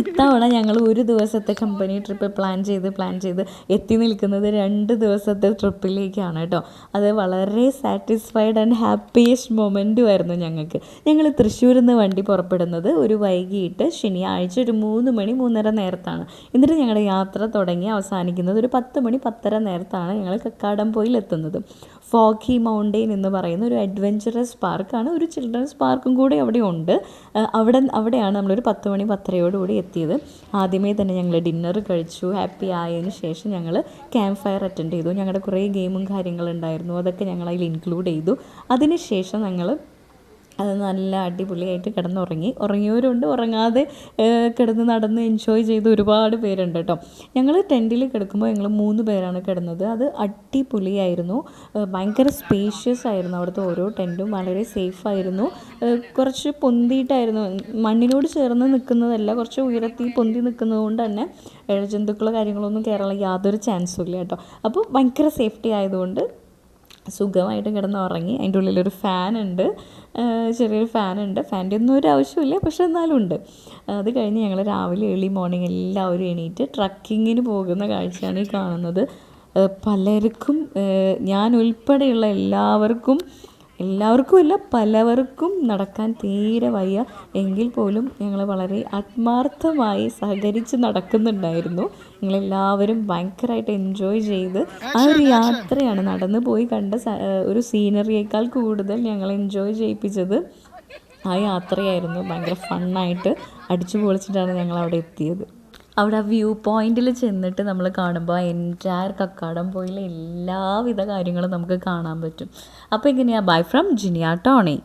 ഇത്തവണ ഞങ്ങൾ ഒരു ദിവസത്തെ കമ്പനി ട്രിപ്പ് പ്ലാൻ ചെയ്ത് എത്തി നിൽക്കുന്നത് 2 ദിവസത്തെ ട്രിപ്പിലേക്കാണ് കേട്ടോ. അത് വളരെ സാറ്റിസ്ഫൈഡ് ആൻഡ് ഹാപ്പിയസ്റ്റ് മൊമെൻറ്റും ആയിരുന്നു ഞങ്ങൾക്ക്. ഞങ്ങൾ തൃശ്ശൂരിൽ നിന്ന് വണ്ടി പുറപ്പെടുന്നത് ഒരു വൈകിട്ട് ശനിയാഴ്ച ഒരു 3 മണി 3:30 നേരത്താണ്. എന്നിട്ട് ഞങ്ങളുടെ യാത്ര തുടങ്ങി അവസാനിക്കുന്നത് ഒരു 10 മണി 10:30 നേരത്താണ് ഞങ്ങൾ കക്കാടംപൊയിൽ എത്തുന്നത്. ഫോക്കി മൗണ്ടെയിൻ എന്ന് പറയുന്ന ഒരു അഡ്വഞ്ചറസ് പാർക്കാണ്, ഒരു ചിൽഡ്രൻസ് പാർക്കും കൂടി അവിടെ ഉണ്ട്. അവിടെയാണ് നമ്മളൊരു 10 മണി 10:30 എത്തിയത്. ആദ്യമേ തന്നെ ഞങ്ങൾ ഡിന്നർ കഴിച്ചു. ഹാപ്പി ആയതിനു ശേഷം ഞങ്ങൾ ക്യാമ്പ് ഫയർ അറ്റൻഡ് ചെയ്തു. ഞങ്ങളുടെ കുറേ ഗെയിമും കാര്യങ്ങളുണ്ടായിരുന്നു, അതൊക്കെ ഞങ്ങൾ അതിൽ ഇൻക്ലൂഡ് ചെയ്തു. അതിനുശേഷം ഞങ്ങൾ അത് നല്ല അടിപൊളിയായിട്ട് ഉറങ്ങിയവരുണ്ട്, ഉറങ്ങാതെ കിടന്ന് നടന്ന് എൻജോയ് ചെയ്ത് ഒരുപാട് പേരുണ്ട് കേട്ടോ. ഞങ്ങൾ ടെൻറ്റിൽ കിടക്കുമ്പോൾ ഞങ്ങൾ 3 പേരാണ് കിടന്നത്. അത് അടിപൊളിയായിരുന്നു, ഭയങ്കര സ്പേഷ്യസ് ആയിരുന്നു. അവിടുത്തെ ഓരോ ടെൻറ്റും വളരെ സേഫായിരുന്നു. കുറച്ച് പൊന്തിയിട്ടായിരുന്നു, മണ്ണിനോട് ചേർന്ന് നിൽക്കുന്നതല്ല, കുറച്ച് ഉയരത്തിൽ പൊന്തി നിൽക്കുന്നത് കൊണ്ട് തന്നെ ഇഴജന്തുക്കളോ കാര്യങ്ങളൊന്നും കയറാനുള്ള യാതൊരു ചാൻസും ഇല്ല കേട്ടോ. അപ്പോൾ ഭയങ്കര സേഫ്റ്റി ആയതുകൊണ്ട് സുഖമായിട്ട് കിടന്ന് ഉറങ്ങി. അതിൻ്റെ ഉള്ളിലൊരു ഫാനുണ്ട്, ചെറിയൊരു ഫാനുണ്ട്. ഫാൻ്റെ ഒന്നും ഒരു ആവശ്യമില്ല, പക്ഷെ എന്നാലും ഉണ്ട്. അത് കഴിഞ്ഞ് ഞങ്ങൾ രാവിലെ ഏർലി മോർണിംഗ് എല്ലാവരും എണീറ്റ് ട്രക്കിങ്ങിന് പോകുന്ന കാഴ്ചയാണ് ഈ കാണുന്നത്. പലർക്കും, ഞാൻ ഉൾപ്പെടെയുള്ള എല്ലാവർക്കും ഇല്ല, പലവർക്കും നടക്കാൻ തീരെ വയ്യ. എങ്കിൽ പോലും ഞങ്ങൾ വളരെ ആത്മാർത്ഥമായി സഹകരിച്ച് നടക്കുന്നുണ്ടായിരുന്നു. ഞങ്ങളെല്ലാവരും ഭയങ്കരമായിട്ട് എൻജോയ് ചെയ്ത് ആ ഒരു യാത്രയാണ്, നടന്നു പോയി കണ്ട ഒരു സീനറിയേക്കാൾ കൂടുതൽ ഞങ്ങൾ എൻജോയ് ചെയ്യിപ്പിച്ചത് ആ യാത്രയായിരുന്നു. ഭയങ്കര ഫണ്ണായിട്ട് അടിച്ചു പൊളിച്ചിട്ടാണ് ഞങ്ങൾ അവിടെ എത്തിയത്. അവിടെ വ്യൂ പോയിന്റിൽ ചെന്നിട്ട് നമ്മൾ കാണുമ്പോൾ എൻറ്റയർ കക്കാടംപൊയിലെ എല്ലാവിധ കാര്യങ്ങളും നമുക്ക് കാണാൻ പറ്റും. അപ്പോൾ എങ്ങനെയാണ്? Bye from Jiniya Tony.